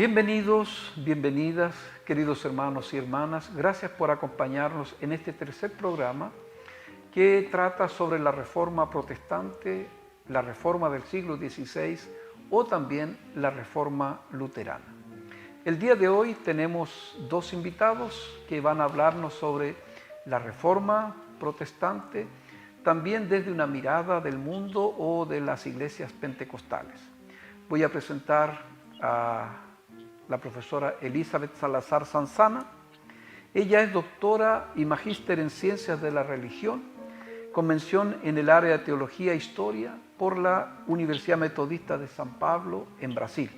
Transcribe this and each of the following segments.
Bienvenidos, bienvenidas, queridos hermanos y hermanas. Gracias por acompañarnos en este tercer programa que trata sobre la Reforma Protestante, la Reforma del siglo XVI o también la Reforma Luterana. El día de hoy tenemos dos invitados que van a hablarnos sobre la Reforma Protestante, también desde una mirada del mundo o de las iglesias pentecostales. Voy a presentar a la profesora Elizabeth Salazar Sanzana. Ella es doctora y magíster en Ciencias de la Religión, con mención en el área de Teología e Historia por la Universidad Metodista de San Pablo en Brasil.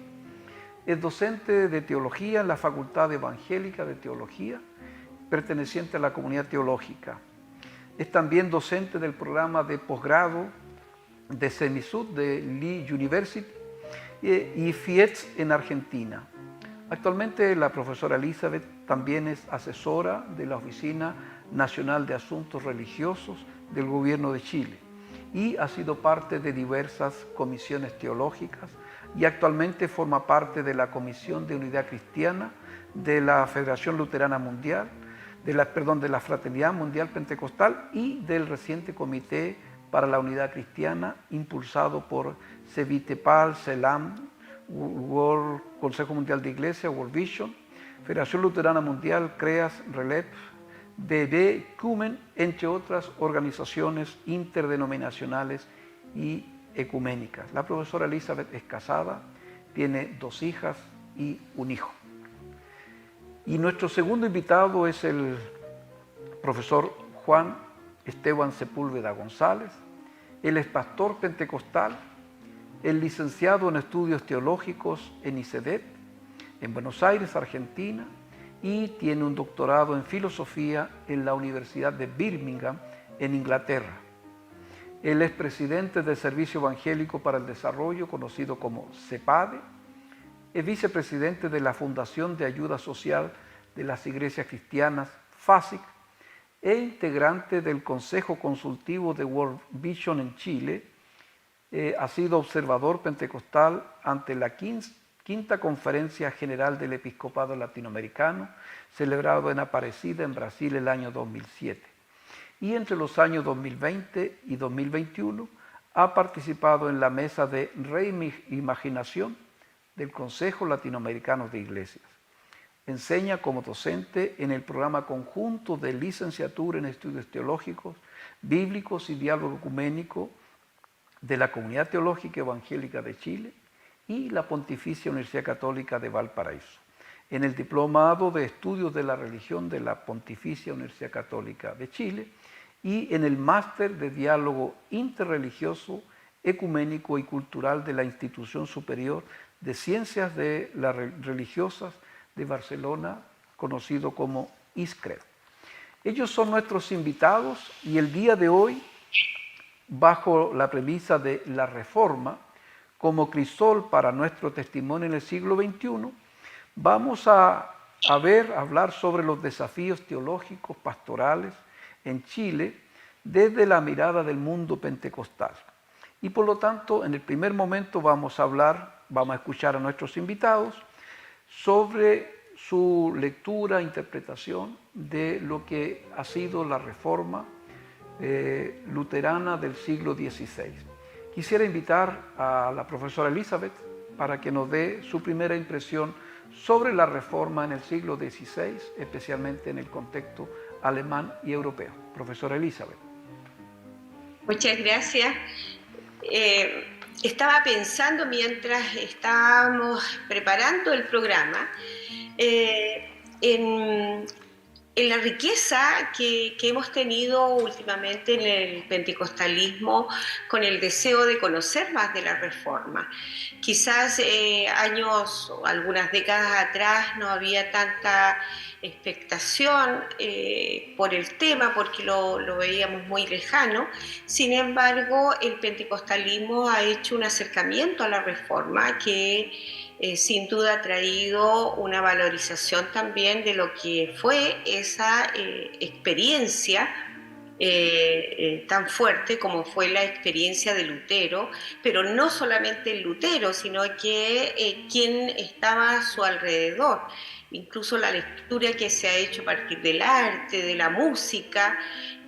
Es docente de Teología en la Facultad Evangélica de Teología, perteneciente a la Comunidad Teológica. Es también docente del programa de posgrado de CEMISUD de Lee University y FIETS en Argentina. Actualmente la profesora Elizabeth también es asesora de la Oficina Nacional de Asuntos Religiosos del Gobierno de Chile y ha sido parte de diversas comisiones teológicas y actualmente forma parte de la Comisión de Unidad Cristiana de la Federación Luterana Mundial, de la Fraternidad Mundial Pentecostal y del reciente Comité para la Unidad Cristiana impulsado por CEVITEPAL, CELAM, World Consejo Mundial de Iglesia, World Vision, Federación Luterana Mundial, CREAS, RELEP, BB, CUMEN, entre otras organizaciones interdenominacionales y ecuménicas. La profesora Elizabeth es casada, tiene 2 hijas y un hijo. Y nuestro segundo invitado es el profesor Juan Esteban Sepúlveda González. Él es pastor pentecostal, es licenciado en estudios teológicos en ICEDET, en Buenos Aires, Argentina, y tiene un doctorado en filosofía en la Universidad de Birmingham, en Inglaterra. Él es presidente del Servicio Evangélico para el Desarrollo, conocido como CEPADE, es vicepresidente de la Fundación de Ayuda Social de las Iglesias Cristianas, FASIC, e integrante del Consejo Consultivo de World Vision en Chile. Ha sido observador pentecostal ante la quinta Conferencia General del Episcopado Latinoamericano, celebrado en Aparecida, en Brasil, el año 2007. Y entre los años 2020 y 2021 ha participado en la mesa de reimaginación del Consejo Latinoamericano de Iglesias. Enseña como docente en el programa conjunto de licenciatura en estudios teológicos, bíblicos y diálogo ecuménico de la Comunidad Teológica Evangélica de Chile y la Pontificia Universidad Católica de Valparaíso. En el Diplomado de Estudios de la Religión de la Pontificia Universidad Católica de Chile y en el Máster de Diálogo Interreligioso, Ecuménico y Cultural de la Institución Superior de Ciencias de las Religiosas de Barcelona, conocido como ISCRED. Ellos son nuestros invitados y el día de hoy, bajo la premisa de la Reforma como crisol para nuestro testimonio en el siglo XXI, vamos a hablar sobre los desafíos teológicos pastorales en Chile desde la mirada del mundo pentecostal. Y por lo tanto, en el primer momento vamos a escuchar a nuestros invitados sobre su lectura, interpretación de lo que ha sido la Reforma luterana del siglo XVI. Quisiera invitar a la profesora Elizabeth para que nos dé su primera impresión sobre la Reforma en el siglo XVI, especialmente en el contexto alemán y europeo. Profesora Elizabeth. Muchas gracias. Estaba pensando mientras estábamos preparando el programa en la riqueza que hemos tenido últimamente en el pentecostalismo con el deseo de conocer más de la Reforma. Quizás años o algunas décadas atrás no había tanta expectación por el tema porque lo veíamos muy lejano. Sin embargo, el pentecostalismo ha hecho un acercamiento a la Reforma que sin duda ha traído una valorización también de lo que fue esa experiencia tan fuerte como fue la experiencia de Lutero, pero no solamente el Lutero, sino que quien estaba a su alrededor. Incluso la lectura que se ha hecho a partir del arte, de la música,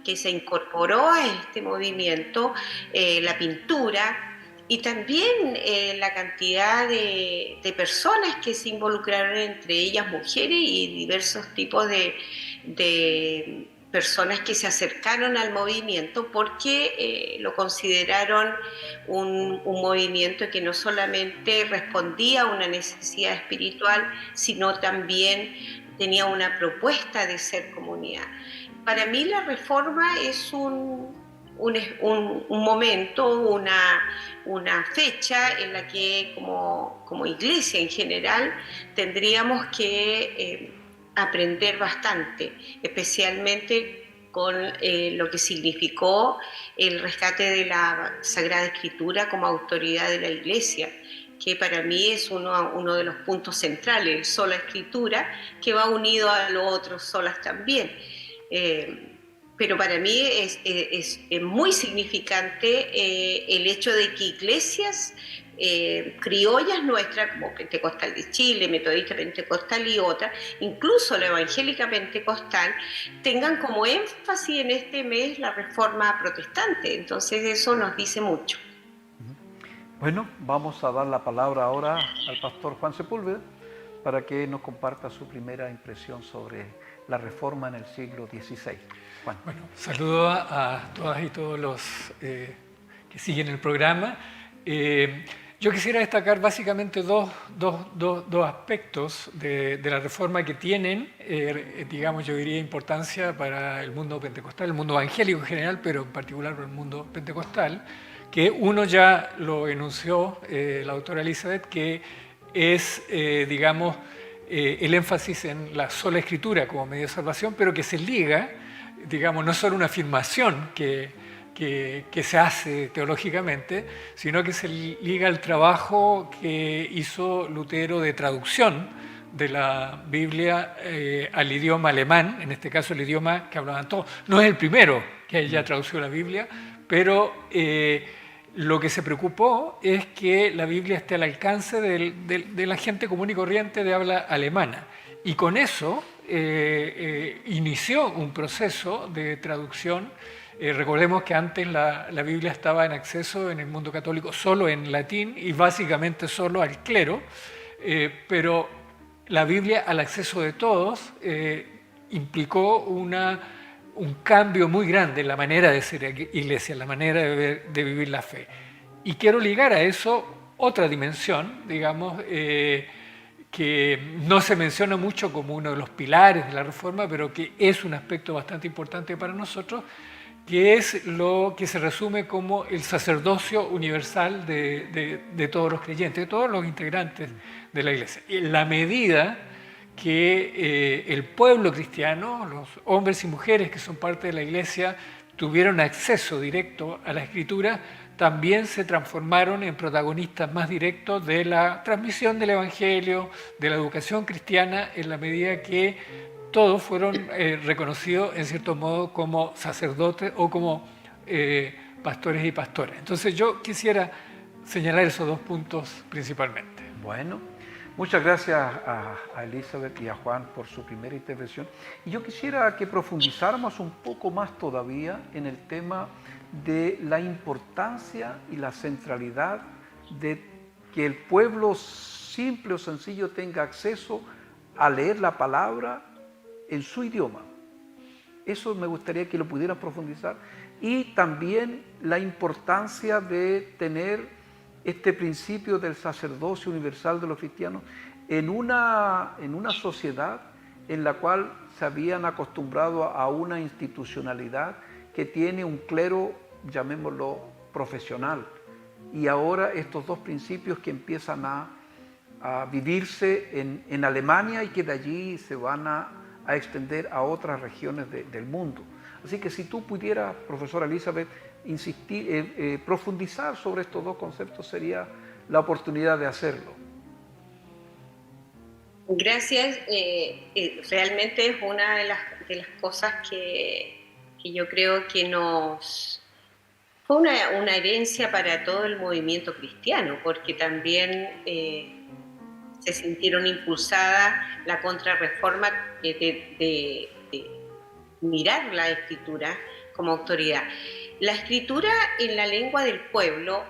que se incorporó a este movimiento, la pintura, y también la cantidad de personas que se involucraron, entre ellas mujeres y diversos tipos de personas que se acercaron al movimiento porque lo consideraron un movimiento que no solamente respondía a una necesidad espiritual, sino también tenía una propuesta de ser comunidad. Para mí la reforma es un momento, una fecha en la que como iglesia en general tendríamos que aprender bastante, especialmente con lo que significó el rescate de la Sagrada Escritura como autoridad de la iglesia, que para mí es uno de los puntos centrales, el sola escritura, que va unido a los otros solas también. Pero para mí es muy significante el hecho de que iglesias criollas nuestras, como Pentecostal de Chile, Metodista Pentecostal y otras, incluso la Evangélica Pentecostal, tengan como énfasis en este mes la Reforma Protestante. Entonces eso nos dice mucho. Bueno, vamos a dar la palabra ahora al pastor Juan Sepúlveda para que nos comparta su primera impresión sobre la Reforma en el siglo XVI. Juan. Bueno, saludo a todas y todos los que siguen el programa. Yo quisiera destacar básicamente dos aspectos de la Reforma que tienen, digamos, yo diría, importancia para el mundo pentecostal, el mundo evangélico en general, pero en particular para el mundo pentecostal, que uno ya lo enunció la autora Elizabeth, que es, digamos, el énfasis en la sola escritura como medio de salvación, pero que se liga, digamos, no solo una afirmación que se hace teológicamente, sino que se liga al trabajo que hizo Lutero de traducción de la Biblia al idioma alemán, en este caso el idioma que hablaban todos. No es el primero que haya traducido la Biblia, pero lo que se preocupó es que la Biblia esté al alcance de la gente común y corriente de habla alemana. Y con eso inició un proceso de traducción. Recordemos que antes la Biblia estaba en acceso en el mundo católico solo en latín y básicamente solo al clero, pero la Biblia al acceso de todos implicó un cambio muy grande en la manera de ser iglesia, en la manera de vivir la fe. Y quiero ligar a eso otra dimensión, digamos, que no se menciona mucho como uno de los pilares de la Reforma, pero que es un aspecto bastante importante para nosotros, que es lo que se resume como el sacerdocio universal de todos los creyentes, de todos los integrantes de la Iglesia. En la medida que el pueblo cristiano, los hombres y mujeres que son parte de la Iglesia, tuvieron acceso directo a la Escritura, también se transformaron en protagonistas más directos de la transmisión del Evangelio, de la educación cristiana, en la medida que todos fueron reconocidos en cierto modo como sacerdotes o como pastores y pastoras. Entonces yo quisiera señalar esos dos puntos principalmente. Bueno, muchas gracias a Elizabeth y a Juan por su primera intervención. Y yo quisiera que profundizáramos un poco más todavía en el tema de la importancia y la centralidad de que el pueblo simple o sencillo tenga acceso a leer la palabra en su idioma. Eso me gustaría que lo pudieran profundizar. Y también la importancia de tener este principio del sacerdocio universal de los cristianos en una sociedad en la cual se habían acostumbrado a una institucionalidad que tiene un clero, llamémoslo, profesional. Y ahora estos dos principios que empiezan a vivirse en Alemania y que de allí se van a extender a otras regiones del mundo. Así que si tú pudieras, profesora Elizabeth, profundizar sobre estos dos conceptos, sería la oportunidad de hacerlo. Gracias. Realmente es una de las cosas que que yo creo que fue una herencia para todo el movimiento cristiano, porque también se sintieron impulsada la contrarreforma de mirar la escritura como autoridad. La escritura en la lengua del pueblo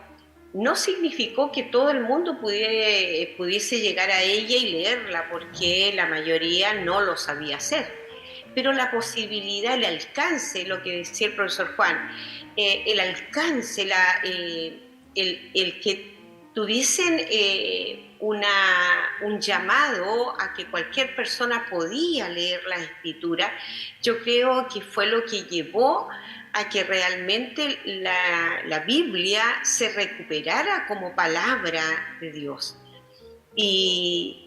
no significó que todo el mundo pudiese llegar a ella y leerla, porque la mayoría no lo sabía hacer. Pero la posibilidad, el alcance, lo que decía el profesor Juan, el alcance, el que tuviesen un llamado a que cualquier persona podía leer la escritura, yo creo que fue lo que llevó a que realmente la Biblia se recuperara como palabra de Dios. Y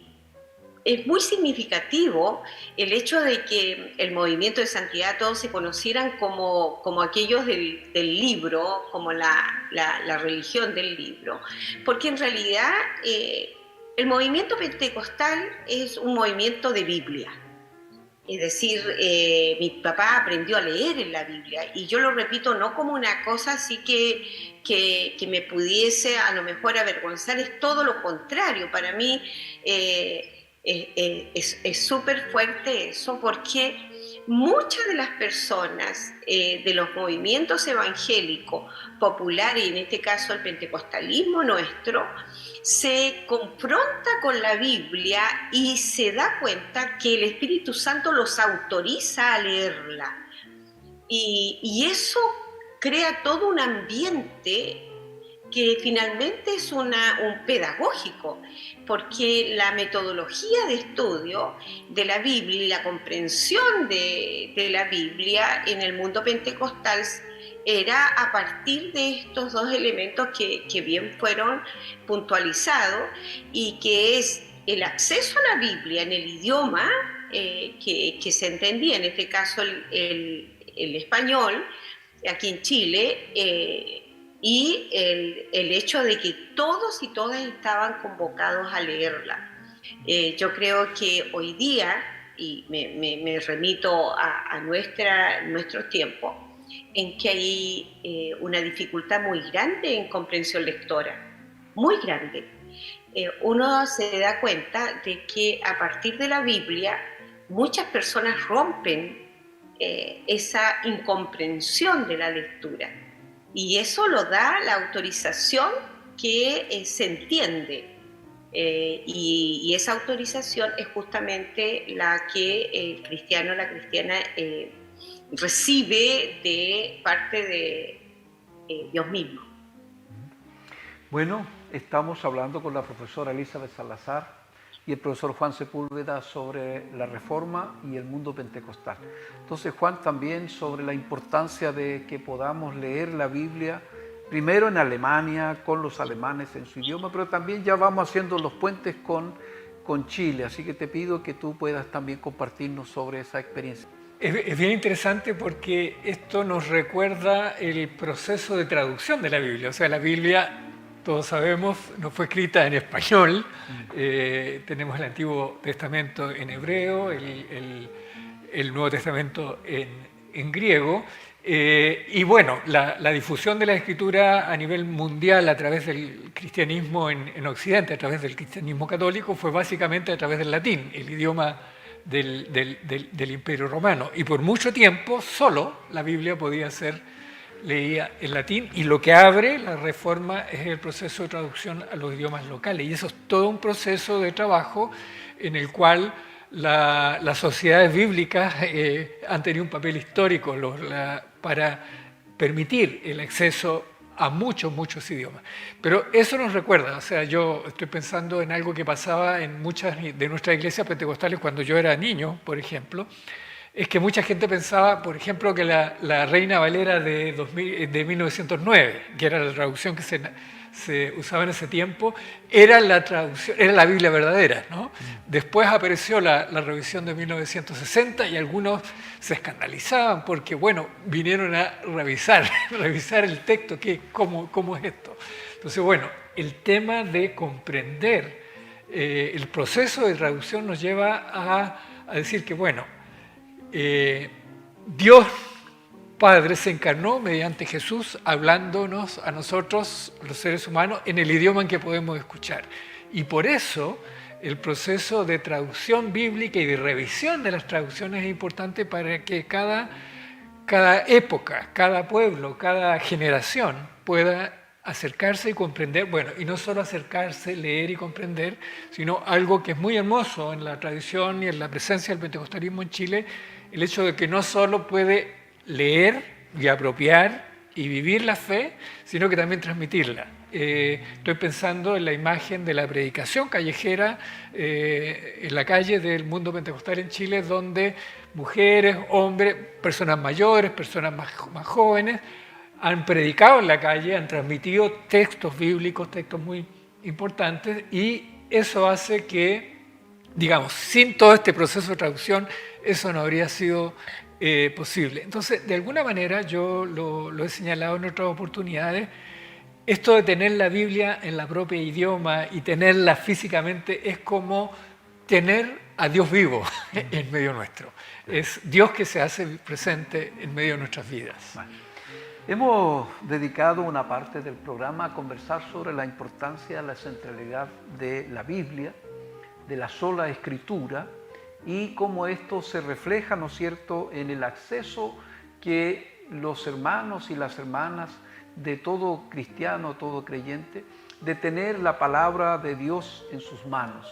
es muy significativo el hecho de que el movimiento de santidad todos se conocieran como aquellos del libro, como la religión del libro, porque en realidad el movimiento pentecostal es un movimiento de Biblia. Es decir, mi papá aprendió a leer en la Biblia, y yo lo repito no como una cosa así que me pudiese a lo mejor avergonzar, es todo lo contrario. Para mí es súper fuerte eso, porque muchas de las personas de los movimientos evangélicos populares, y en este caso el pentecostalismo nuestro, se confronta con la Biblia y se da cuenta que el Espíritu Santo los autoriza a leerla. Y eso crea todo un ambiente que finalmente es un pedagógico, porque la metodología de estudio de la Biblia y la comprensión de la Biblia en el mundo pentecostal era a partir de estos dos elementos que bien fueron puntualizados, y que es el acceso a la Biblia en el idioma que se entendía, en este caso el español, aquí en Chile, y el hecho de que todos y todas estaban convocados a leerla. Yo creo que hoy día, y me remito a nuestros tiempos, en que hay una dificultad muy grande en comprensión lectora, muy grande. Uno se da cuenta de que a partir de la Biblia muchas personas rompen esa incomprensión de la lectura, y eso lo da la autorización que se entiende, y esa autorización es justamente la que el cristiano o la cristiana recibe de parte de Dios mismo. Bueno, estamos hablando con la profesora Elizabeth Salazar y el profesor Juan Sepúlveda sobre la Reforma y el mundo pentecostal. Entonces, Juan, también sobre la importancia de que podamos leer la Biblia, primero en Alemania, con los alemanes en su idioma, pero también ya vamos haciendo los puentes con Chile, así que te pido que tú puedas también compartirnos sobre esa experiencia. Es bien interesante porque esto nos recuerda el proceso de traducción de la Biblia. O sea, la Biblia, todos sabemos, no fue escrita en español. Tenemos el Antiguo Testamento en hebreo, el Nuevo Testamento en griego. Y bueno, la difusión de la Escritura a nivel mundial a través del cristianismo en Occidente, a través del cristianismo católico, fue básicamente a través del latín, el idioma del Imperio Romano. Y por mucho tiempo solo la Biblia podía ser leía en latín, y lo que abre la Reforma es el proceso de traducción a los idiomas locales, y eso es todo un proceso de trabajo en el cual las sociedades bíblicas han tenido un papel histórico para permitir el acceso a muchos idiomas. Pero eso nos recuerda, o sea, yo estoy pensando en algo que pasaba en muchas de nuestras iglesias pentecostales cuando yo era niño, por ejemplo. Es que mucha gente pensaba, por ejemplo, que la Reina Valera de 1909, que era la traducción que se usaba en ese tiempo, era la Biblia verdadera, ¿no? Después apareció la revisión de 1960 y algunos se escandalizaban porque, bueno, vinieron a revisar el texto, ¿cómo es esto? Entonces, bueno, el tema de comprender el proceso de traducción nos lleva a decir que, bueno, Dios Padre se encarnó mediante Jesús, hablándonos a nosotros, los seres humanos, en el idioma en que podemos escuchar. Y por eso el proceso de traducción bíblica y de revisión de las traducciones es importante para que cada época, cada pueblo, cada generación pueda acercarse y comprender, bueno, y no solo acercarse, leer y comprender, sino algo que es muy hermoso en la tradición y en la presencia del pentecostalismo en Chile, el hecho de que no solo puede leer y apropiar y vivir la fe, sino que también transmitirla. Estoy pensando en la imagen de la predicación callejera en la calle del mundo pentecostal en Chile, donde mujeres, hombres, personas mayores, personas más jóvenes, han predicado en la calle, han transmitido textos bíblicos, textos muy importantes, y eso hace que, digamos, sin todo este proceso de traducción, eso no habría sido posible. Entonces, de alguna manera, yo lo he señalado en otras oportunidades, esto de tener la Biblia en la propia idioma y tenerla físicamente es como tener a Dios vivo en medio nuestro. Es Dios que se hace presente en medio de nuestras vidas. Bueno, hemos dedicado una parte del programa a conversar sobre la importancia, la centralidad de la Biblia, de la sola Escritura, y cómo esto se refleja, ¿no es cierto?, en el acceso que los hermanos y las hermanas de todo cristiano, todo creyente, de tener la palabra de Dios en sus manos.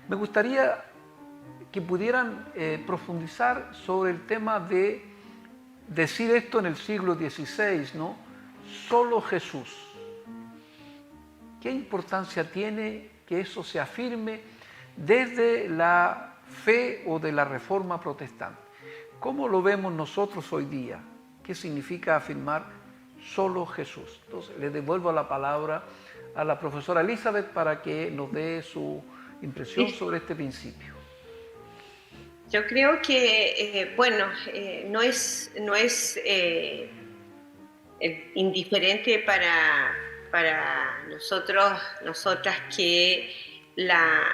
Me gustaría que pudieran profundizar sobre el tema de decir esto en el siglo XVI, ¿no? Solo Jesús. ¿Qué importancia tiene que eso se afirme desde la fe o de la Reforma protestante? ¿Cómo lo vemos nosotros hoy día? ¿Qué significa afirmar solo Jesús? Entonces, le devuelvo la palabra a la profesora Elizabeth para que nos dé su impresión sobre este principio. Yo creo que, no es indiferente para nosotras que la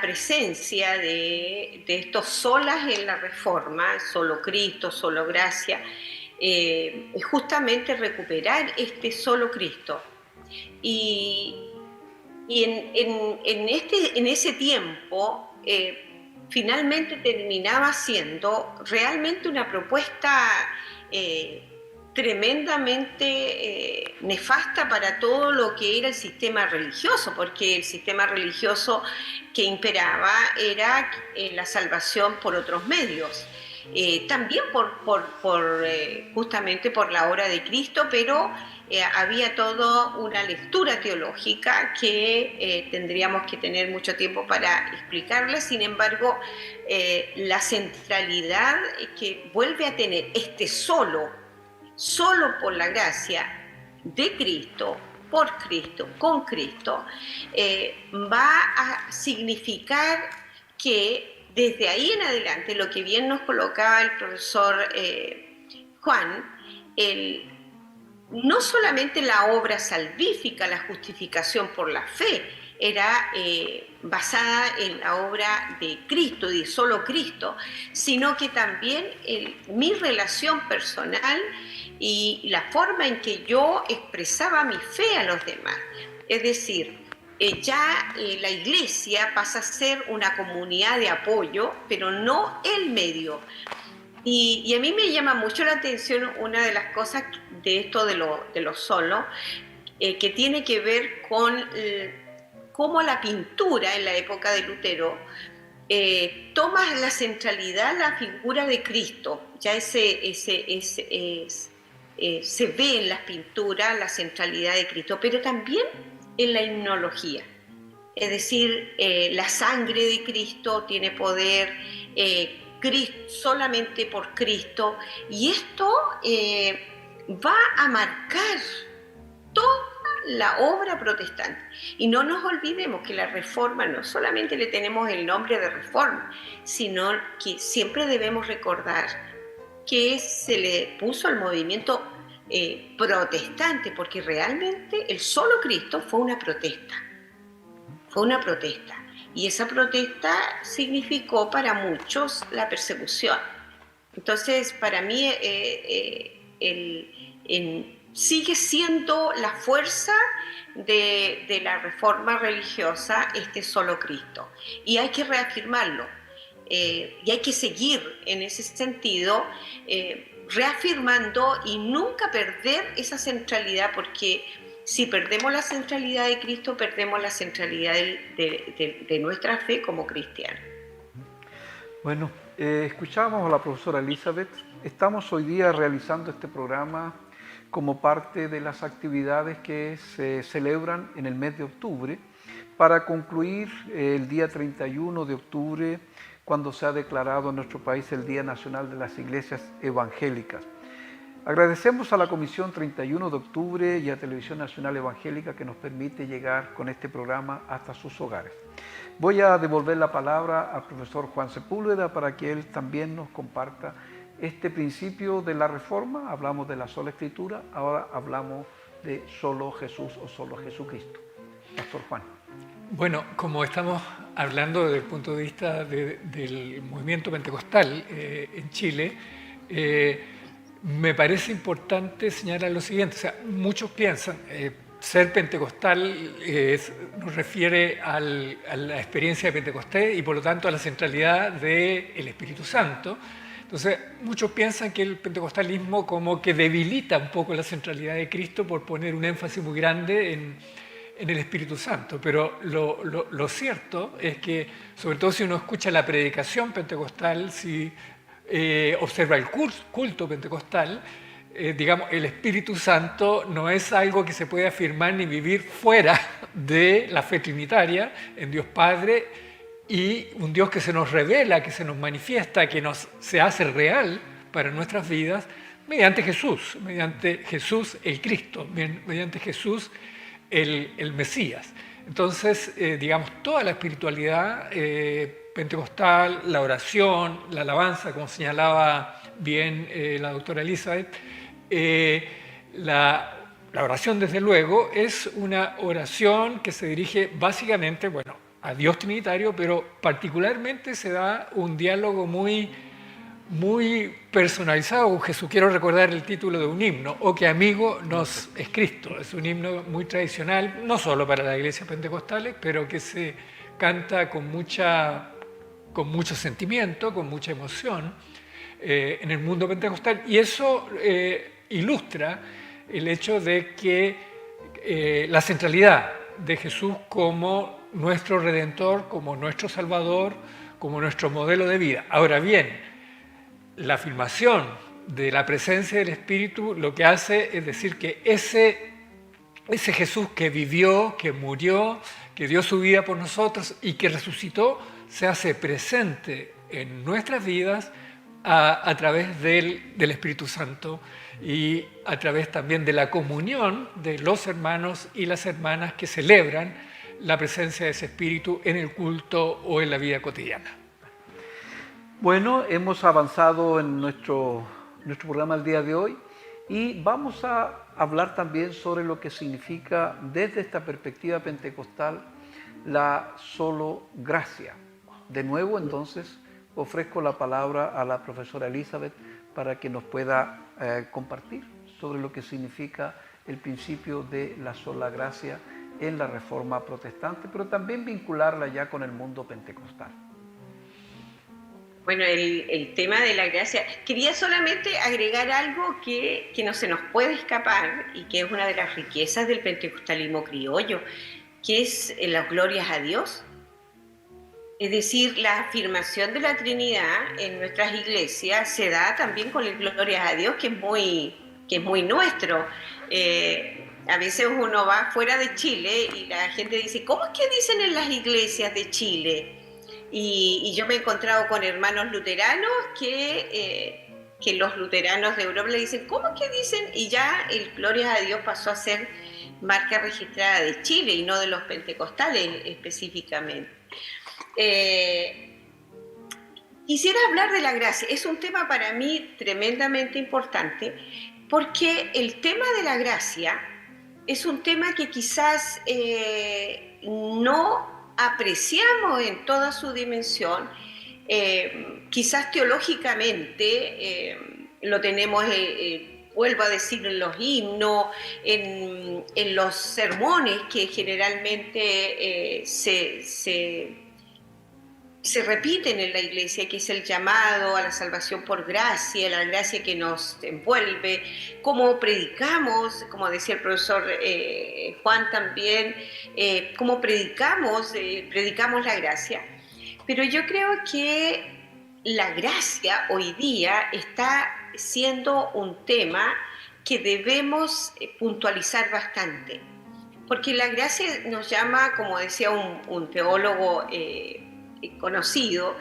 presencia de estos solas en la Reforma, solo Cristo, solo gracia, es justamente recuperar este solo Cristo. Y en ese tiempo, finalmente terminaba siendo realmente una propuesta tremendamente nefasta para todo lo que era el sistema religioso, porque el sistema religioso que imperaba era la salvación por otros medios. También justamente por la obra de Cristo, pero había toda una lectura teológica que tendríamos que tener mucho tiempo para explicarla. Sin embargo, la centralidad que vuelve a tener este solo por la gracia de Cristo, por Cristo, con Cristo, va a significar que desde ahí en adelante, lo que bien nos colocaba el profesor Juan, no solamente la obra salvífica, la justificación por la fe, era basada en la obra de Cristo y de solo Cristo, sino que también mi relación personal y la forma en que yo expresaba mi fe a los demás. Es decir, la iglesia pasa a ser una comunidad de apoyo, pero no el medio. Y a mí me llama mucho la atención una de las cosas de esto de lo solo, que tiene que ver con cómo la pintura en la época de Lutero toma la centralidad la figura de Cristo. Ya se ve en las pinturas la centralidad de Cristo, pero también en la himnología. Es decir, la sangre de Cristo tiene poder, solamente por Cristo, y esto va a marcar toda la obra protestante. Y no nos olvidemos que la Reforma no solamente le tenemos el nombre de Reforma, sino que siempre debemos recordar que se le puso al movimiento protestante, porque realmente el solo Cristo fue una protesta. Y esa protesta significó para muchos la persecución. Entonces, para mí, sigue siendo la fuerza de la reforma religiosa solo Cristo. Y hay que reafirmarlo. Y hay que seguir en ese sentido, reafirmando y nunca perder esa centralidad, porque si perdemos la centralidad de Cristo, perdemos la centralidad de nuestra fe como cristianos. Bueno, escuchábamos a la profesora Elizabeth. Estamos hoy día realizando este programa como parte de las actividades que se celebran en el mes de octubre para concluir el día 31 de octubre, cuando se ha declarado en nuestro país el Día Nacional de las Iglesias Evangélicas. Agradecemos a la Comisión 31 de octubre y a Televisión Nacional Evangélica que nos permite llegar con este programa hasta sus hogares. Voy a devolver la palabra al profesor Juan Sepúlveda para que él también nos comparta este principio de la reforma. Hablamos de la sola Escritura, ahora hablamos de solo Jesús o solo Jesucristo. Pastor Juan. Bueno, como estamos hablando desde el punto de vista del movimiento pentecostal en Chile, me parece importante señalar lo siguiente. O sea, muchos piensan ser pentecostal nos refiere a la experiencia de Pentecostés y por lo tanto a la centralidad del Espíritu Santo. Entonces, muchos piensan que el pentecostalismo como que debilita un poco la centralidad de Cristo por poner un énfasis muy grande en el Espíritu Santo, pero lo cierto es que, sobre todo si uno escucha la predicación pentecostal, si observa el culto pentecostal, digamos, el Espíritu Santo no es algo que se puede afirmar ni vivir fuera de la fe trinitaria en Dios Padre y un Dios que se nos revela, que se nos manifiesta, que se hace real para nuestras vidas mediante Jesús el Cristo, mediante Jesús el Mesías. Entonces, digamos, toda la espiritualidad pentecostal, la oración, la alabanza, como señalaba bien la doctora Elizabeth, la oración, desde luego, es una oración que se dirige básicamente, bueno, a Dios Trinitario, pero particularmente se da un diálogo muy personalizado con Jesús. Quiero recordar el título de un himno, "Oh, que amigo nos es Cristo". Es un himno muy tradicional, no solo para las iglesias pentecostales, pero que se canta con mucho sentimiento, con mucha emoción en el mundo pentecostal. Y eso ilustra el hecho de que la centralidad de Jesús como nuestro Redentor, como nuestro Salvador, como nuestro modelo de vida. Ahora bien, la afirmación de la presencia del Espíritu lo que hace es decir que ese Jesús que vivió, que murió, que dio su vida por nosotros y que resucitó, se hace presente en nuestras vidas a través del Espíritu Santo y a través también de la comunión de los hermanos y las hermanas que celebran la presencia de ese Espíritu en el culto o en la vida cotidiana. Bueno, hemos avanzado en nuestro programa el día de hoy y vamos a hablar también sobre lo que significa desde esta perspectiva pentecostal la solo gracia. De nuevo, entonces, ofrezco la palabra a la profesora Elizabeth para que nos pueda compartir sobre lo que significa el principio de la sola gracia en la Reforma Protestante, pero también vincularla ya con el mundo pentecostal. Bueno, el tema de la gracia, quería solamente agregar algo que no se nos puede escapar y que es una de las riquezas del pentecostalismo criollo, que es las glorias a Dios. Es decir, la afirmación de la Trinidad en nuestras iglesias se da también con el glorias a Dios, que es muy nuestro. A veces uno va fuera de Chile y la gente dice, ¿cómo es que dicen en las iglesias de Chile? Y yo me he encontrado con hermanos luteranos que los luteranos de Europa le dicen, ¿cómo es que dicen? Y ya el glorias a Dios pasó a ser marca registrada de Chile y no de los pentecostales específicamente. Quisiera hablar de la gracia. Es un tema para mí tremendamente importante porque el tema de la gracia es un tema que quizás no apreciamos en toda su dimensión Quizás teológicamente lo tenemos, vuelvo a decir, en los himnos, en los sermones que generalmente se repiten en la iglesia, que es el llamado a la salvación por gracia, la gracia que nos envuelve, cómo predicamos, como decía el profesor Juan también, cómo predicamos la gracia. Pero yo creo que la gracia hoy día está siendo un tema que debemos puntualizar bastante, porque la gracia nos llama, como decía un teólogo conocido,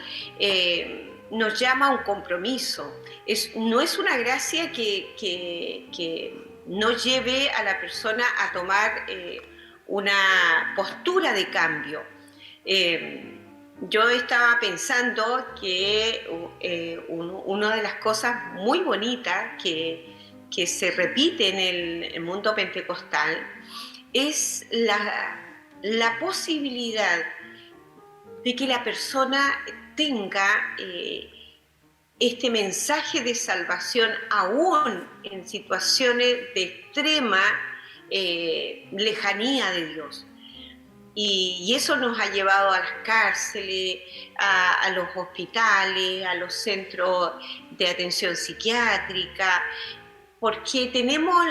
nos llama a un compromiso. No es una gracia que no lleve a la persona a tomar una postura de cambio. Yo estaba pensando que una de las cosas muy bonitas que se repite en el mundo pentecostal es la posibilidad de que la persona tenga este mensaje de salvación aún en situaciones de extrema lejanía de Dios. Y eso nos ha llevado a las cárceles, a los hospitales, a los centros de atención psiquiátrica, porque tenemos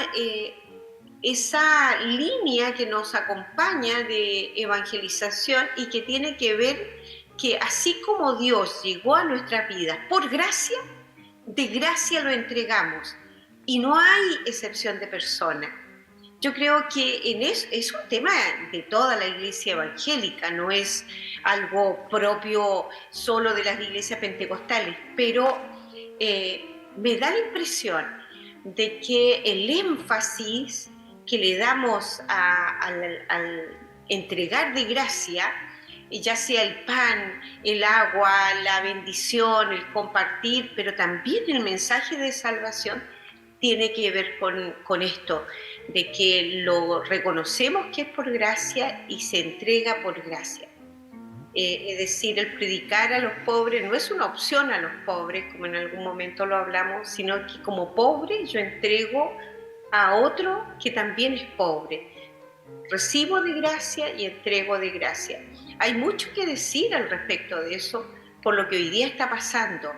esa línea que nos acompaña de evangelización y que tiene que ver que así como Dios llegó a nuestras vidas por gracia, de gracia lo entregamos y no hay excepción de persona. Yo creo que es un tema de toda la iglesia evangélica, no es algo propio solo de las iglesias pentecostales, pero me da la impresión de que el énfasis que le damos al entregar de gracia, ya sea el pan, el agua, la bendición, el compartir, pero también el mensaje de salvación, tiene que ver con esto, de que lo reconocemos que es por gracia y se entrega por gracia. Es decir, el predicar a los pobres no es una opción a los pobres, como en algún momento lo hablamos, sino que como pobre yo entrego a otro que también es pobre. Recibo de gracia y entrego de gracia. Hay mucho que decir al respecto de eso, por lo que hoy día está pasando,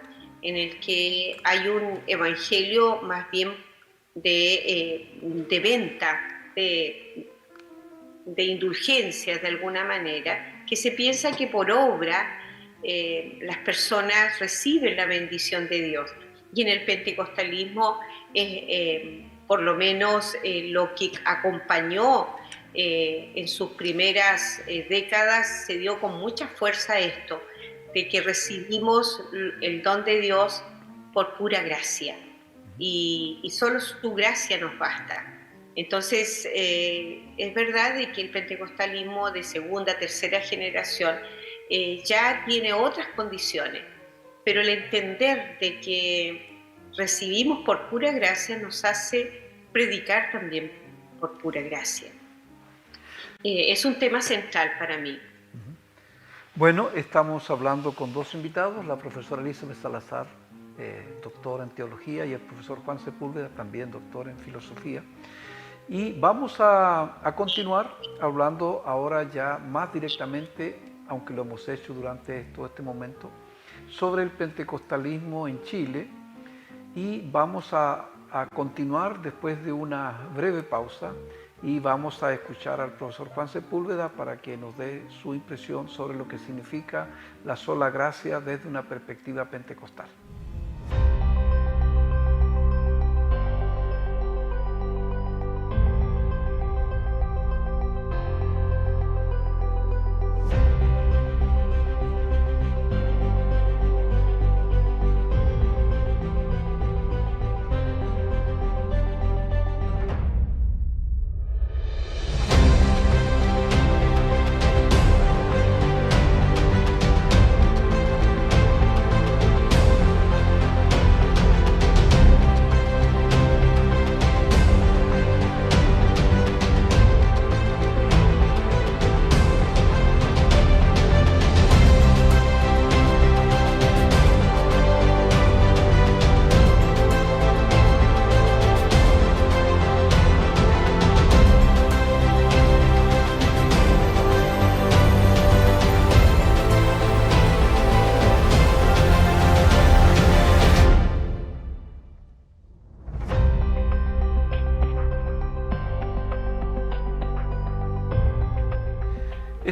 en el que hay un evangelio más bien de venta, de indulgencias de alguna manera, que se piensa que por obra las personas reciben la bendición de Dios. Y en el pentecostalismo, por lo menos lo que acompañó en sus primeras décadas, se dio con mucha fuerza esto, de que recibimos el don de Dios por pura gracia y solo su gracia nos basta. Entonces es verdad de que el pentecostalismo de segunda, tercera generación ya tiene otras condiciones, pero el entender de que recibimos por pura gracia nos hace predicar también por pura gracia. Es un tema central para mí. Bueno, estamos hablando con dos invitados, la profesora Elizabeth Salazar, doctora en teología, y el profesor Juan Sepúlveda, también doctor en filosofía. Y vamos a continuar hablando ahora ya más directamente, aunque lo hemos hecho durante todo este momento, sobre el pentecostalismo en Chile. Y vamos a continuar después de una breve pausa. Y vamos a escuchar al profesor Juan Sepúlveda para que nos dé su impresión sobre lo que significa la sola gracia desde una perspectiva pentecostal.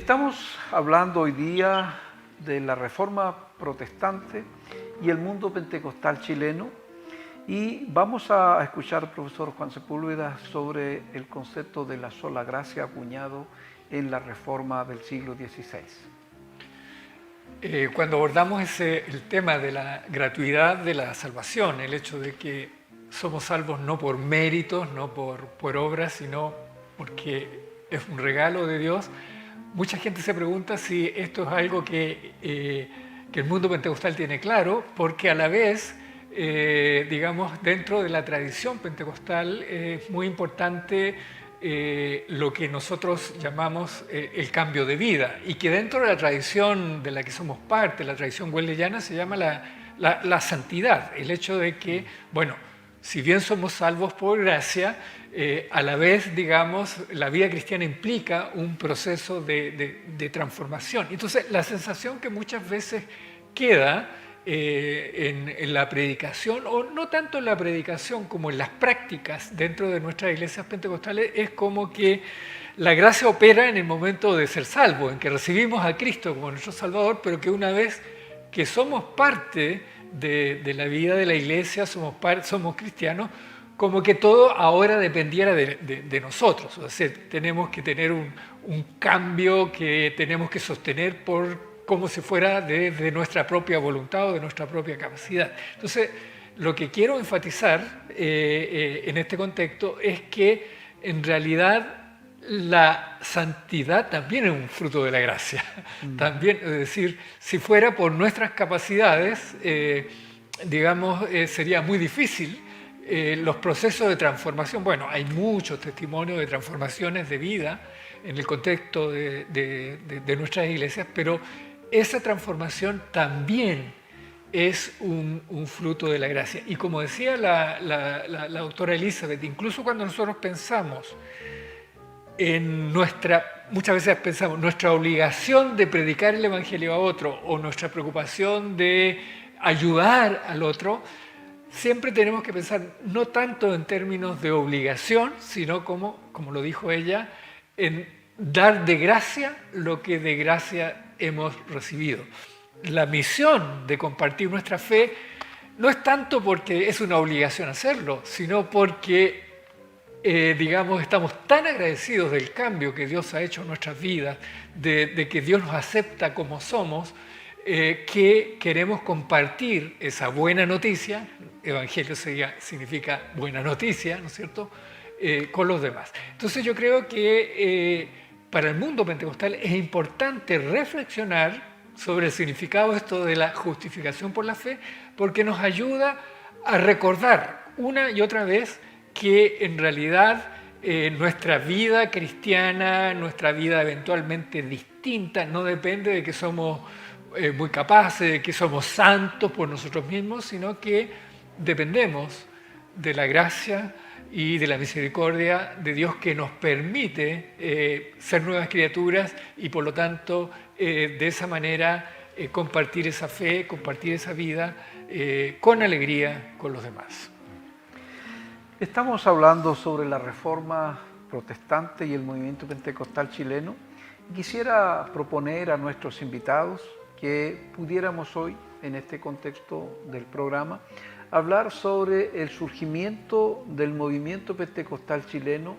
Estamos hablando hoy día de la Reforma Protestante y el mundo pentecostal chileno, y vamos a escuchar al profesor Juan Sepúlveda sobre el concepto de la sola gracia acuñado en la Reforma del siglo XVI. Cuando abordamos el tema de la gratuidad de la salvación, el hecho de que somos salvos no por méritos, no por obras, sino porque es un regalo de Dios, mucha gente se pregunta si esto es algo que el mundo pentecostal tiene claro, porque a la vez, digamos, dentro de la tradición pentecostal es muy importante lo que nosotros llamamos el cambio de vida, y que dentro de la tradición de la que somos parte, la tradición wesleyana, se llama la santidad, el hecho de que, bueno, si bien somos salvos por gracia, a la vez, digamos, la vida cristiana implica un proceso de transformación. Entonces, la sensación que muchas veces queda en la predicación, o no tanto en la predicación como en las prácticas dentro de nuestras iglesias pentecostales, es como que la gracia opera en el momento de ser salvo, en que recibimos a Cristo como nuestro Salvador, pero que una vez que somos parte de la vida de la iglesia, somos cristianos, como que todo ahora dependiera de nosotros. O sea, tenemos que tener un cambio que tenemos que sostener como si fuera de nuestra propia voluntad o de nuestra propia capacidad. Entonces, lo que quiero enfatizar en este contexto es que en realidad la santidad también es un fruto de la gracia. También, es decir, si fuera por nuestras capacidades, digamos, sería muy difícil. Los procesos de transformación, bueno, hay muchos testimonios de transformaciones de vida en el contexto de nuestras iglesias, pero esa transformación también es un fruto de la gracia. Y como decía la doctora Elizabeth, incluso cuando nosotros pensamos muchas veces pensamos nuestra obligación de predicar el Evangelio a otro o nuestra preocupación de ayudar al otro, siempre tenemos que pensar no tanto en términos de obligación, sino como lo dijo ella, en dar de gracia lo que de gracia hemos recibido. La misión de compartir nuestra fe no es tanto porque es una obligación hacerlo, sino porque, digamos, estamos tan agradecidos del cambio que Dios ha hecho en nuestras vidas, de que Dios nos acepta como somos, que queremos compartir esa buena noticia. Evangelio significa buena noticia, ¿no es cierto?, con los demás. Entonces yo creo que para el mundo pentecostal es importante reflexionar sobre el significado de esto de la justificación por la fe, porque nos ayuda a recordar una y otra vez que en realidad nuestra vida cristiana, nuestra vida eventualmente distinta, no depende de que somos muy capaces, de que somos santos por nosotros mismos, sino que dependemos de la gracia y de la misericordia de Dios, que nos permite ser nuevas criaturas y por lo tanto de esa manera compartir esa fe, compartir esa vida con alegría con los demás. Estamos hablando sobre la Reforma Protestante y el movimiento pentecostal chileno. Quisiera proponer a nuestros invitados que pudiéramos hoy, en este contexto del programa, hablar sobre el surgimiento del movimiento pentecostal chileno.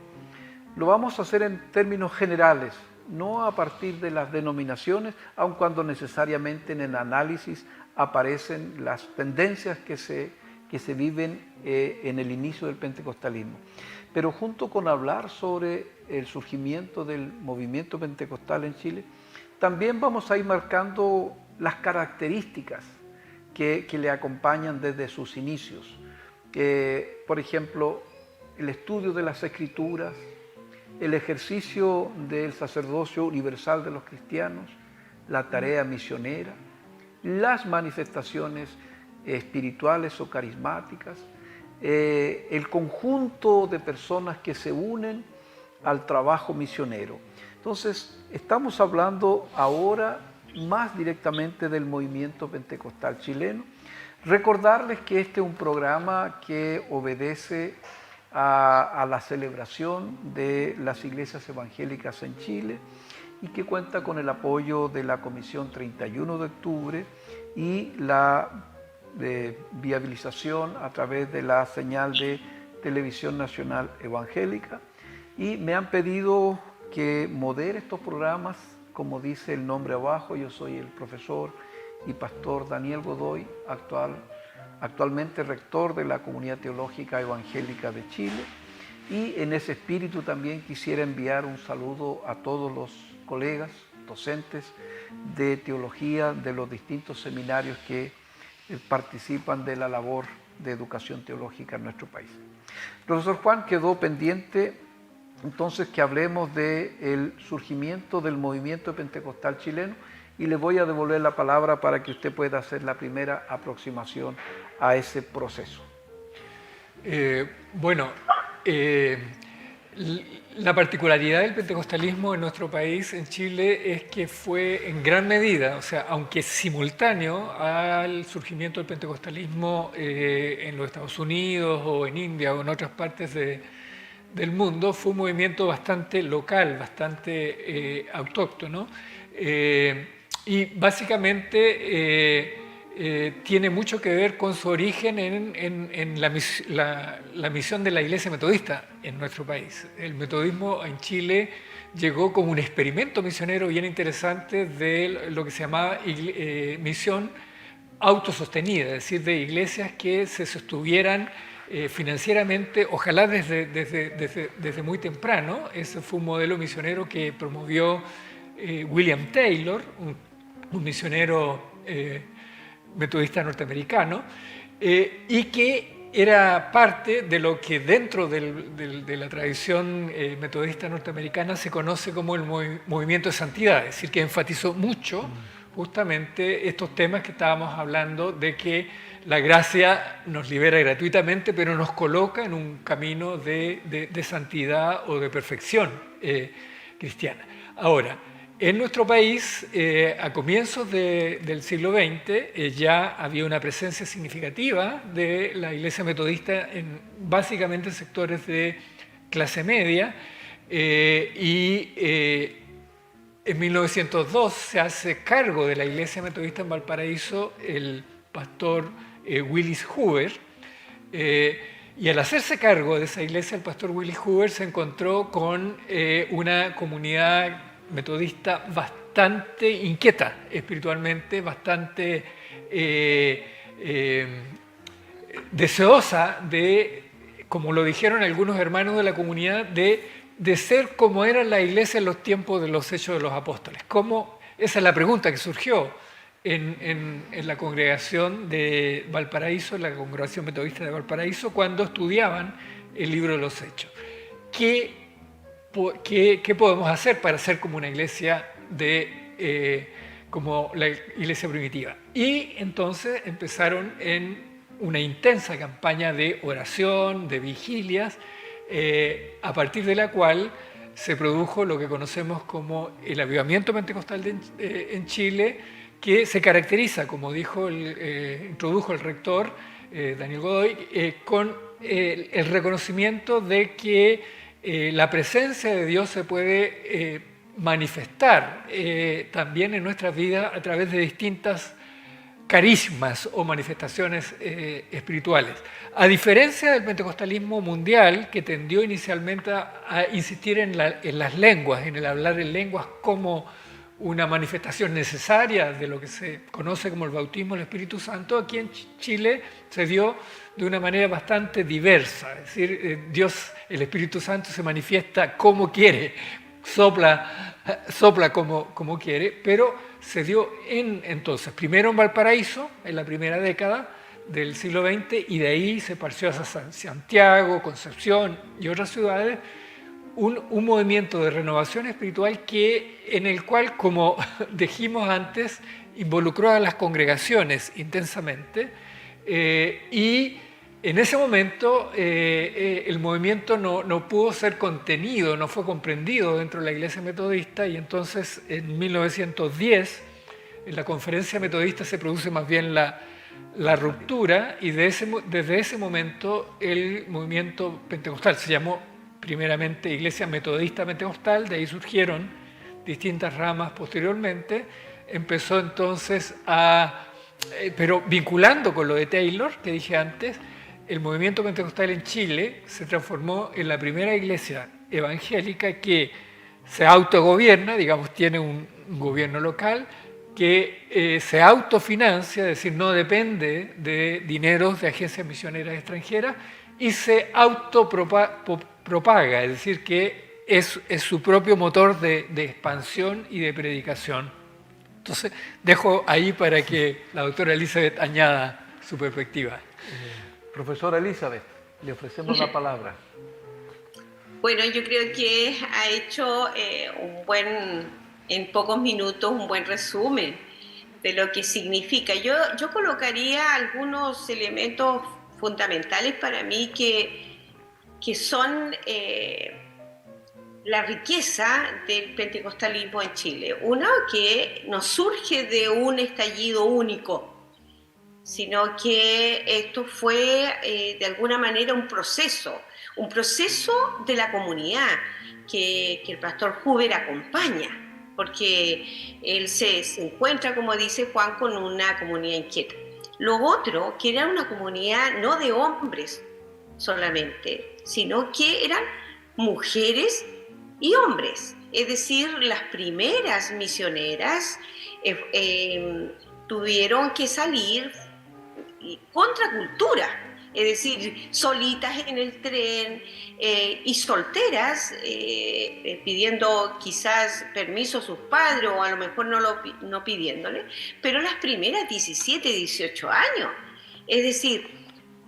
Lo vamos a hacer en términos generales, no a partir de las denominaciones, aun cuando necesariamente en el análisis aparecen las tendencias que se viven en el inicio del pentecostalismo. Pero junto con hablar sobre el surgimiento del movimiento pentecostal en Chile, también vamos a ir marcando las características que le acompañan desde sus inicios. Por ejemplo, el estudio de las Escrituras, el ejercicio del sacerdocio universal de los cristianos, la tarea misionera, las manifestaciones espirituales o carismáticas, el conjunto de personas que se unen al trabajo misionero. Entonces, estamos hablando ahora más directamente del movimiento pentecostal chileno. Recordarles que este es un programa que obedece a la celebración de las iglesias evangélicas en Chile y que cuenta con el apoyo de la Comisión 31 de octubre y la viabilización a través de la señal de Televisión Nacional Evangélica. Y me han pedido que modere estos programas, como dice el nombre abajo. Yo soy el profesor y pastor Daniel Godoy, actualmente rector de la Comunidad Teológica Evangélica de Chile, y en ese espíritu también quisiera enviar un saludo a todos los colegas docentes de teología de los distintos seminarios que participan de la labor de educación teológica en nuestro país. Profesor Juan, quedó pendiente entonces que hablemos del surgimiento del movimiento pentecostal chileno, y le voy a devolver la palabra para que usted pueda hacer la primera aproximación a ese proceso. La particularidad del pentecostalismo en nuestro país, en Chile, es que fue en gran medida, o sea, aunque simultáneo al surgimiento del pentecostalismo en los Estados Unidos o en India o en otras partes del mundo, fue un movimiento bastante local, bastante autóctono, y básicamente tiene mucho que ver con su origen en la misión de la Iglesia Metodista en nuestro país. El metodismo en Chile llegó como un experimento misionero bien interesante de lo que se llamaba misión autosostenida, es decir, de iglesias que se sostuvieran financieramente, ojalá desde muy temprano. Ese fue un modelo misionero que promovió William Taylor, un misionero metodista norteamericano, y que era parte de lo que dentro de la tradición metodista norteamericana se conoce como el movimiento de santidad, es decir, que enfatizó mucho justamente estos temas que estábamos hablando, de que la gracia nos libera gratuitamente, pero nos coloca en un camino de santidad o de perfección cristiana. Ahora, en nuestro país, a comienzos del siglo XX, ya había una presencia significativa de la Iglesia Metodista básicamente en sectores de clase media, y en 1902 se hace cargo de la Iglesia Metodista en Valparaíso el pastor Willis Hoover, y al hacerse cargo de esa iglesia, el pastor Willis Hoover se encontró con una comunidad metodista bastante inquieta espiritualmente, bastante deseosa de, como lo dijeron algunos hermanos de la comunidad, de ser como era la iglesia en los tiempos de los Hechos de los Apóstoles. Esa es la pregunta que surgió en la congregación de Valparaíso, la congregación metodista de Valparaíso, cuando estudiaban el libro de los Hechos. ¿Qué podemos hacer para ser como una iglesia como la iglesia primitiva? Y entonces empezaron en una intensa campaña de oración, de vigilias, a partir de la cual se produjo lo que conocemos como el avivamiento pentecostal en Chile, que se caracteriza, como introdujo el rector Daniel Godoy, con el reconocimiento de que la presencia de Dios se puede manifestar también en nuestras vidas a través de distintas carismas o manifestaciones espirituales. A diferencia del pentecostalismo mundial, que tendió inicialmente a insistir en las lenguas, en el hablar en lenguas como una manifestación necesaria de lo que se conoce como el bautismo del Espíritu Santo, aquí en Chile se dio de una manera bastante diversa. Es decir, Dios, el Espíritu Santo, se manifiesta como quiere, sopla como quiere, pero se dio entonces, primero en Valparaíso, en la primera década del siglo XX, y de ahí se esparció hacia Santiago, Concepción y otras ciudades, un movimiento de renovación espiritual en el cual, como dijimos antes, involucró a las congregaciones intensamente, y en ese momento el movimiento no pudo ser contenido, no fue comprendido dentro de la Iglesia Metodista, y entonces en 1910 en la Conferencia Metodista se produce más bien la ruptura, y desde ese momento el movimiento pentecostal se llamó primeramente Iglesia Metodista Pentecostal, de ahí surgieron distintas ramas posteriormente, empezó entonces pero vinculando con lo de Taylor, que dije antes, el movimiento pentecostal en Chile se transformó en la primera iglesia evangélica que se autogobierna, digamos, tiene un gobierno local, que se autofinancia, es decir, no depende de dineros de agencias misioneras extranjeras, y se autopropaga, es decir, que es su propio motor de expansión y de predicación. Entonces, dejo ahí para que la doctora Elizabeth añada su perspectiva. Profesora Elizabeth, le ofrecemos la palabra. Bueno, yo creo que ha hecho en pocos minutos, un buen resumen de lo que significa. Yo colocaría algunos elementos fundamentales para mí que son la riqueza del pentecostalismo en Chile. Uno, que no surge de un estallido único, sino que esto fue de alguna manera un proceso de la comunidad que el pastor Huber acompaña, porque él se encuentra, como dice Juan, con una comunidad inquieta. Lo otro, que era una comunidad no de hombres solamente, sino que eran mujeres y hombres, es decir, las primeras misioneras tuvieron que salir contra cultura, es decir, solitas en el tren y solteras, pidiendo quizás permiso a sus padres o a lo mejor no pidiéndole, pero las primeras 17, 18 años, es decir,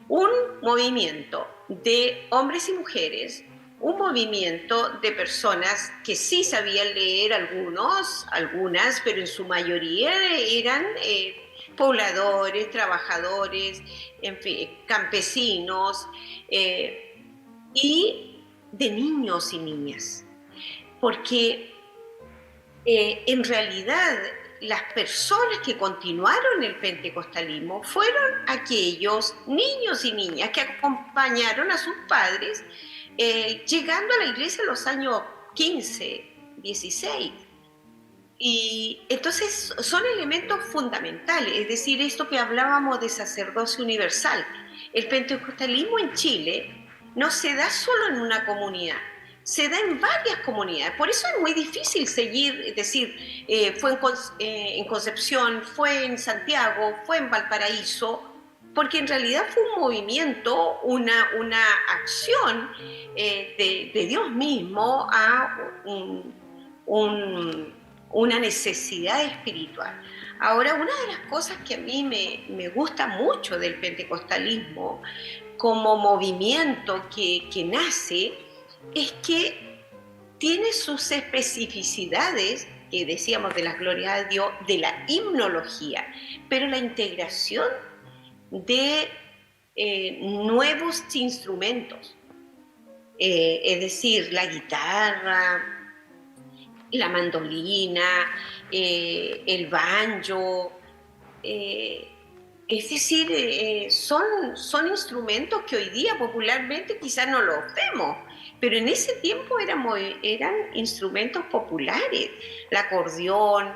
un movimiento de hombres y mujeres, un movimiento de personas que sí sabían leer algunas, pero en su mayoría eran pobladores, trabajadores, en fin, campesinos y de niños y niñas. Porque en realidad las personas que continuaron el pentecostalismo fueron aquellos niños y niñas que acompañaron a sus padres llegando a la iglesia en los años 15, 16. Y entonces son elementos fundamentales, es decir, esto que hablábamos de sacerdocio universal. El pentecostalismo en Chile no se da solo en una comunidad, se da en varias comunidades. Por eso es muy difícil seguir, es decir, fue en Concepción, fue en Santiago, fue en Valparaíso, porque en realidad fue un movimiento, una acción de Dios mismo a una necesidad espiritual. Ahora, una de las cosas que a mí me gusta mucho del pentecostalismo como movimiento que nace es que tiene sus especificidades, que decíamos de las glorias de Dios, de la himnología, pero la integración de nuevos instrumentos, es decir, la guitarra, la mandolina, el banjo, es decir, son instrumentos que hoy día popularmente quizás no los vemos, pero en ese tiempo eran instrumentos populares, el acordeón.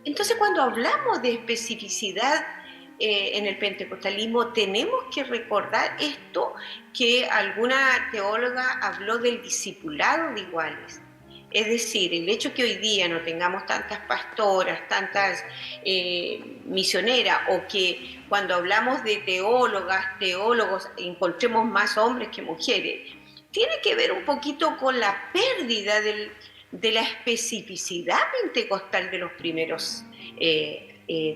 Entonces, cuando hablamos de especificidad en el pentecostalismo, tenemos que recordar esto que alguna teóloga habló del discipulado de iguales. Es decir, el hecho que hoy día no tengamos tantas pastoras, tantas misioneras, o que cuando hablamos de teólogos, encontremos más hombres que mujeres, tiene que ver un poquito con la pérdida de la especificidad pentecostal de los primeros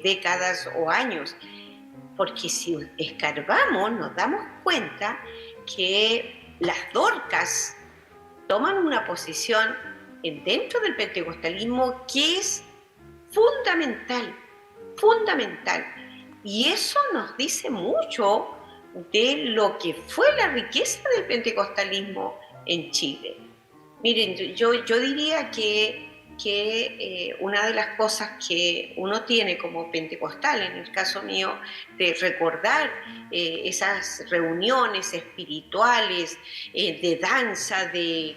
décadas o años. Porque si escarbamos, nos damos cuenta que las Dorcas toman una posición dentro del pentecostalismo que es fundamental. Y eso nos dice mucho de lo que fue la riqueza del pentecostalismo en Chile. Miren, yo diría que una de las cosas que uno tiene como pentecostal, en el caso mío, de recordar esas reuniones espirituales, de danza, de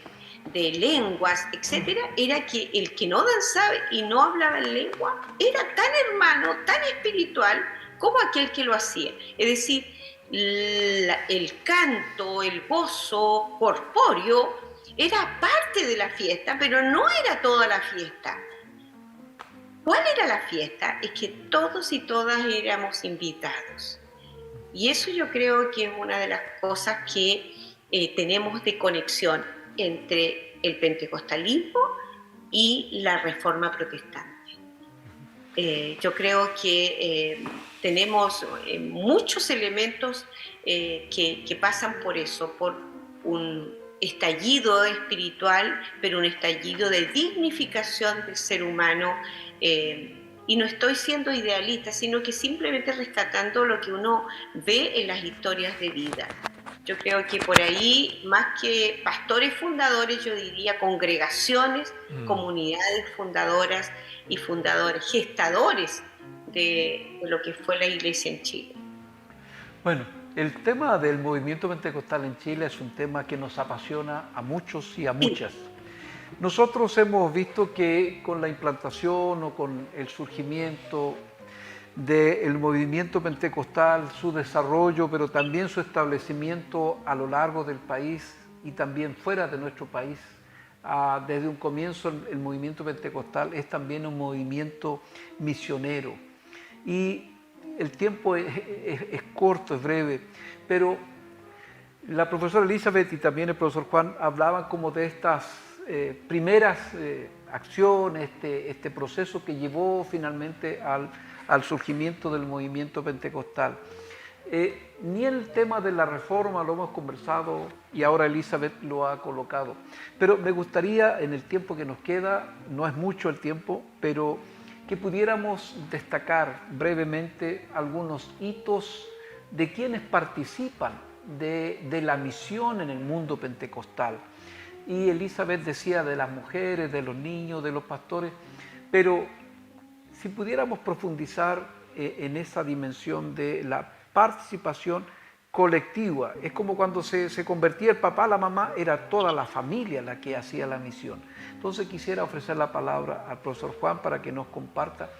de lenguas, etcétera, era que el que no danzaba y no hablaba en lengua era tan hermano, tan espiritual como aquel que lo hacía. Es decir, el canto, el gozo corpóreo era parte de la fiesta, pero no era toda la fiesta. ¿Cuál era la fiesta? Es que todos y todas éramos invitados. Y eso yo creo que es una de las cosas que tenemos de conexión entre el pentecostalismo y la reforma protestante. Yo creo que tenemos muchos elementos que pasan por eso, por un estallido espiritual, pero un estallido de dignificación del ser humano. Y no estoy siendo idealista, sino que simplemente rescatando lo que uno ve en las historias de vida. Yo creo que por ahí, más que pastores fundadores, yo diría congregaciones, comunidades fundadoras y fundadores, gestadores de lo que fue la Iglesia en Chile. Bueno, el tema del movimiento pentecostal en Chile es un tema que nos apasiona a muchos y a muchas. Nosotros hemos visto que con la implantación o con el surgimiento del movimiento pentecostal, su desarrollo, pero también su establecimiento a lo largo del país y también fuera de nuestro país, desde un comienzo el movimiento pentecostal es también un movimiento misionero. Y el tiempo es corto, es breve, pero la profesora Elizabeth y también el profesor Juan hablaban como de estas primeras acciones, este proceso que llevó finalmente al surgimiento del movimiento pentecostal. Ni el tema de la reforma lo hemos conversado y ahora Elizabeth lo ha colocado, pero me gustaría en el tiempo que nos queda, no es mucho el tiempo, pero que pudiéramos destacar brevemente algunos hitos de quienes participan de la misión en el mundo pentecostal. Y Elizabeth decía de las mujeres, de los niños, de los pastores, pero si pudiéramos profundizar en esa dimensión de la participación colectiva, es como cuando se convertía el papá, la mamá, era toda la familia la que hacía la misión. Entonces quisiera ofrecer la palabra al profesor Juan para que nos comparta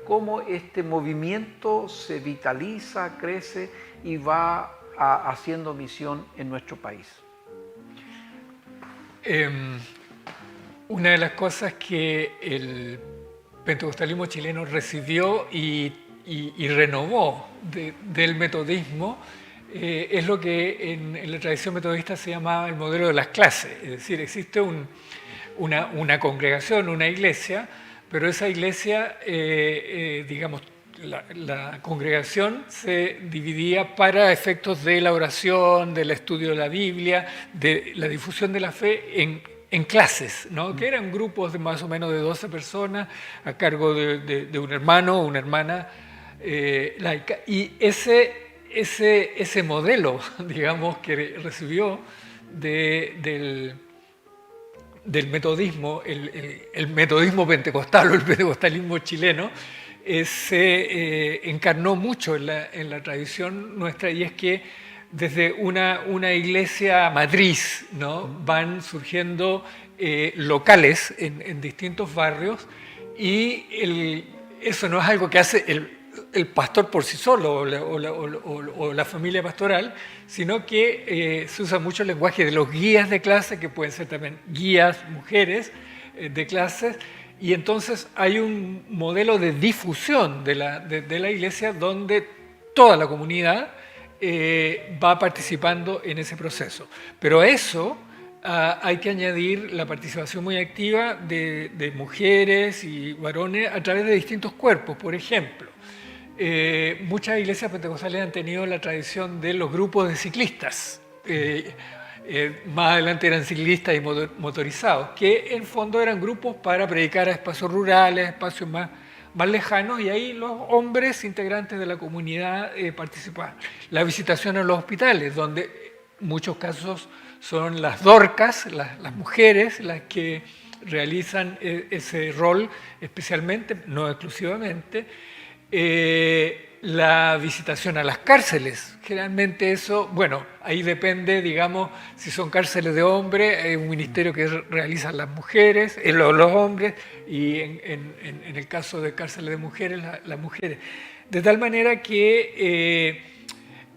cómo este movimiento se vitaliza, crece y va haciendo misión en nuestro país. Una de las cosas que el pentecostalismo chileno recibió y renovó del metodismo es lo que en la tradición metodista se llamaba el modelo de las clases. Es decir, existe una congregación, una iglesia, pero esa iglesia, digamos, la congregación se dividía para efectos de la oración, del estudio de la Biblia, de la difusión de la fe en clases, ¿no? Que eran grupos de más o menos de 12 personas a cargo de un hermano o una hermana laica. Y ese modelo, digamos, que recibió del metodismo, el metodismo pentecostal o el pentecostalismo chileno, se encarnó mucho en la tradición nuestra, y es que desde una iglesia matriz, ¿no? Van surgiendo locales en distintos barrios, y eso no es algo que hace el pastor por sí solo o la familia pastoral, sino que se usa mucho el lenguaje de los guías de clase, que pueden ser también guías mujeres de clases. Y entonces hay un modelo de difusión de la iglesia donde toda la comunidad va participando en ese proceso. Pero a eso hay que añadir la participación muy activa de mujeres y varones a través de distintos cuerpos. Por ejemplo, muchas iglesias pentecostales han tenido la tradición de los grupos de ciclistas. Más adelante eran ciclistas y motorizados, que en fondo eran grupos para predicar a espacios rurales, espacios más lejanos, y ahí los hombres integrantes de la comunidad participaban. La visitación a los hospitales, donde en muchos casos son las dorcas, las mujeres, las que realizan ese rol especialmente, no exclusivamente. La visitación a las cárceles, generalmente eso, bueno, ahí depende, digamos, si son cárceles de hombres, hay un ministerio que realizan las mujeres, los hombres, y en el caso de cárceles de mujeres, las mujeres. De tal manera que,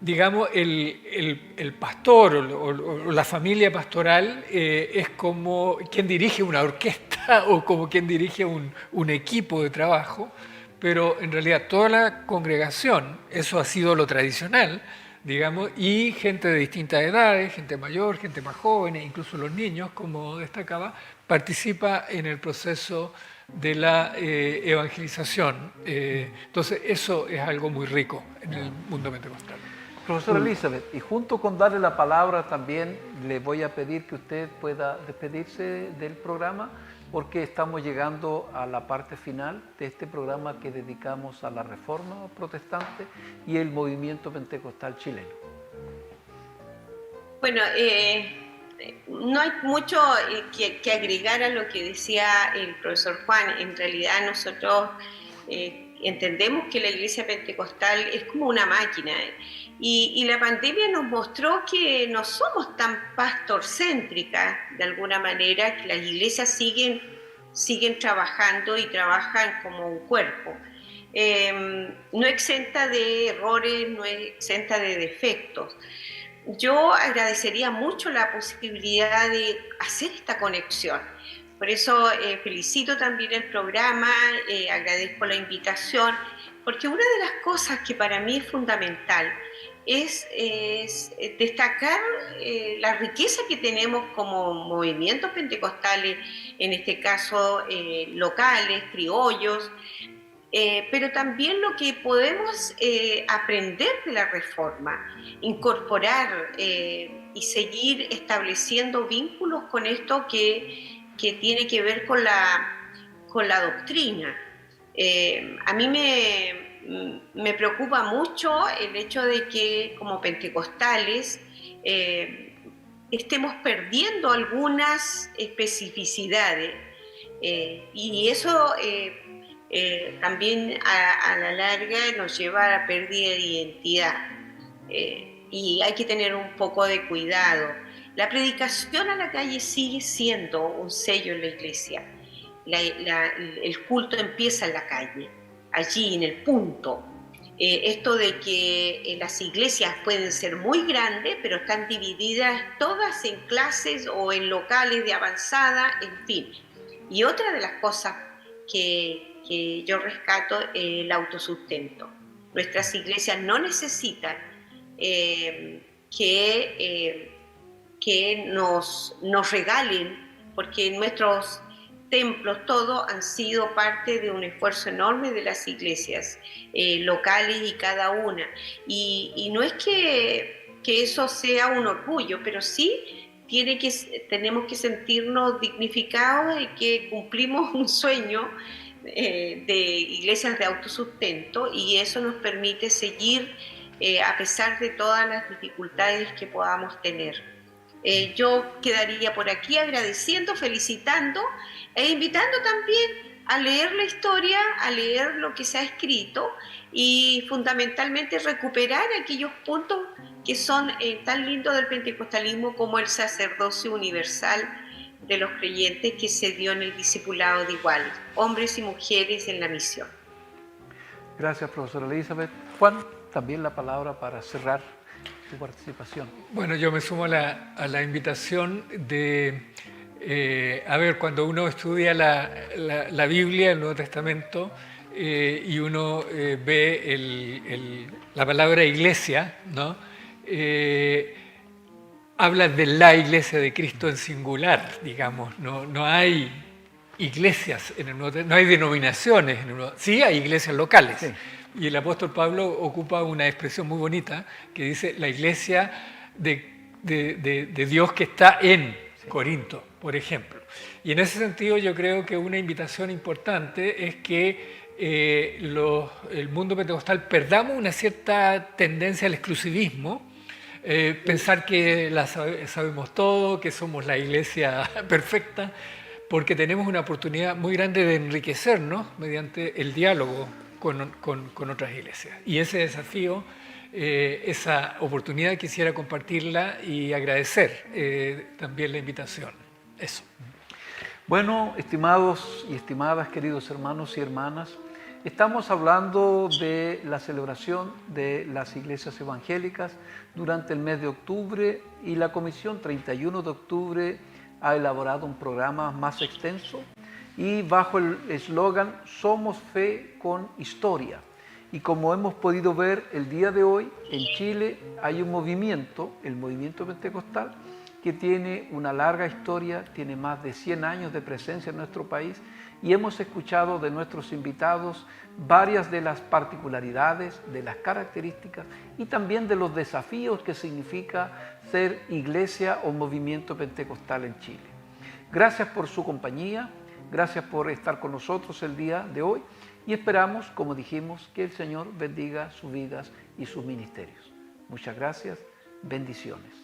digamos, el pastor o la familia pastoral es como quien dirige una orquesta o como quien dirige un equipo de trabajo, pero en realidad toda la congregación, eso ha sido lo tradicional, digamos, y gente de distintas edades, gente mayor, gente más joven, e incluso los niños, como destacaba, participa en el proceso de la evangelización. Entonces, eso es algo muy rico en el mundo pentecostal. Profesora Elizabeth, y junto con darle la palabra también le voy a pedir que usted pueda despedirse del programa, porque estamos llegando a la parte final de este programa que dedicamos a la Reforma Protestante y el movimiento pentecostal chileno. Bueno, no hay mucho que agregar a lo que decía el profesor Juan. En realidad nosotros entendemos que la Iglesia Pentecostal es como una máquina, y la pandemia nos mostró que no somos tan pastorcéntricas de alguna manera, que las iglesias siguen trabajando y trabajan como un cuerpo. No exenta de errores, no exenta de defectos. Yo agradecería mucho la posibilidad de hacer esta conexión. Por eso felicito también el programa, agradezco la invitación, porque una de las cosas que para mí es fundamental es destacar la riqueza que tenemos como movimientos pentecostales, en este caso locales, criollos, pero también lo que podemos aprender de la Reforma, incorporar y seguir estableciendo vínculos con esto que tiene que ver con la doctrina. A mí me preocupa mucho el hecho de que como pentecostales estemos perdiendo algunas especificidades, y eso también a la larga nos lleva a la pérdida de identidad, y hay que tener un poco de cuidado. La predicación a la calle sigue siendo un sello en la iglesia. El culto empieza en la calle, allí en el punto. Esto de que las iglesias pueden ser muy grandes, pero están divididas todas en clases o en locales de avanzada, en fin. Y otra de las cosas que yo rescato es el autosustento. Nuestras iglesias no necesitan que nos regalen, porque nuestros templos todos han sido parte de un esfuerzo enorme de las iglesias locales y cada una. Y no es que eso sea un orgullo, pero sí tenemos que sentirnos dignificados y que cumplimos un sueño de iglesias de autosustento, y eso nos permite seguir a pesar de todas las dificultades que podamos tener. Yo quedaría por aquí agradeciendo, felicitando e invitando también a leer la historia, a leer lo que se ha escrito y fundamentalmente recuperar aquellos puntos que son tan lindos del pentecostalismo, como el sacerdocio universal de los creyentes que se dio en el discipulado de iguales, hombres y mujeres en la misión. Gracias, profesora Elizabeth. Juan, también la palabra para cerrar su participación. Bueno, yo me sumo a la invitación de, a ver, cuando uno estudia la Biblia, el Nuevo Testamento, y uno ve la palabra iglesia, ¿no? Habla de la iglesia de Cristo en singular, digamos, no hay iglesias en el Nuevo Testamento, no hay denominaciones en el Nuevo Testamento. Sí hay iglesias locales. Sí. Y el apóstol Pablo ocupa una expresión muy bonita que dice la iglesia de Dios que está en Corinto, por ejemplo. Y en ese sentido yo creo que una invitación importante es que el mundo pentecostal perdamos una cierta tendencia al exclusivismo, pensar que sabemos todo, que somos la iglesia perfecta, porque tenemos una oportunidad muy grande de enriquecernos mediante el diálogo con otras iglesias. Y ese desafío, esa oportunidad quisiera compartirla y agradecer también la invitación. Eso. Bueno, estimados y estimadas, queridos hermanos y hermanas, estamos hablando de la celebración de las iglesias evangélicas durante el mes de octubre, y la Comisión 31 de octubre ha elaborado un programa más extenso y bajo el eslogan Somos Fe con Historia. Y como hemos podido ver el día de hoy, en Chile hay un movimiento, el movimiento pentecostal, que tiene una larga historia, tiene más de 100 años de presencia en nuestro país, y hemos escuchado de nuestros invitados varias de las particularidades, de las características y también de los desafíos que significa ser iglesia o movimiento pentecostal en Chile. Gracias por su compañía, gracias por estar con nosotros el día de hoy, y esperamos, como dijimos, que el Señor bendiga sus vidas y sus ministerios. Muchas gracias, bendiciones.